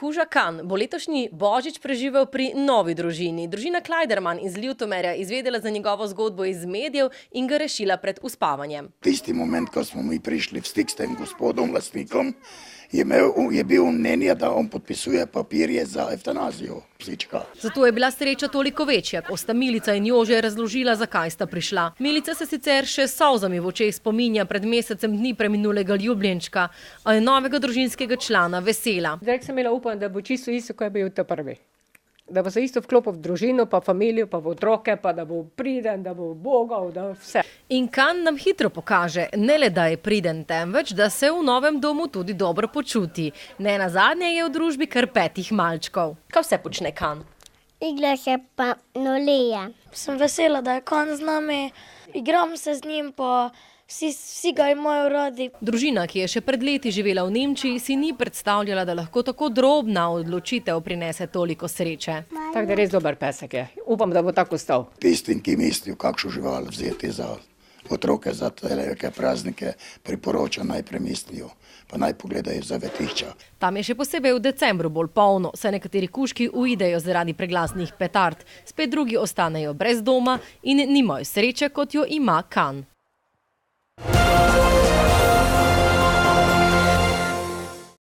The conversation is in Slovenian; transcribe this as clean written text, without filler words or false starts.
Kuža Kan bo letošnji božič preživel pri novi družini. Družina Klajderman iz Ljutomerja izvedela za njegovo zgodbo iz medijev in ga rešila pred uspavanjem. Tisti moment, ko smo mi prišli v stik s tem gospodom, lastnikom, je bil mnenja, da on podpisuje papirje za evtanazijo psička. Zato je bila sreča toliko večja, ko sta Milica in Jože razložila, zakaj sta prišla. Milica se sicer še s solzami v očeh spominja pred mesecem dni preminulega ljubljenčka, a je novega družinskega člana vesela. Zdaj sem imela upanje, da bo čisto isto, kot je bil ta prvi. Da bo se isto vklopil v družino, pa familijo, pa v otroke, pa da bo priden, da bo bogal, da vse. In Kan nam hitro pokaže, ne le da je priden, temveč, da se v novem domu tudi dobro počuti. Ne nazadnje je v družbi kar 5 malčkov. Kaj vse počne Kan? Igra se pa nolija. Sem vesela, da je Kan z nami, igram se z njim, pa vsi ga imajo radi. Družina, ki je še pred leti živela v Nemčiji, si ni predstavljala, da lahko tako drobna odločitev prinese toliko sreče. Tako da res dober pesek je. Upam, da bo tako ostal. Tistim, ki mislijo, kakšno žival vzeti za otroke, za velike praznike, priporočam, naj premislijo, pa naj pogledajo zavetišča. Tam je še posebej v decembru bolj polno, saj nekateri kužki uidejo zaradi preglasnih petard, spet drugi ostanejo brez doma in nimajo sreče, kot jo ima Kan.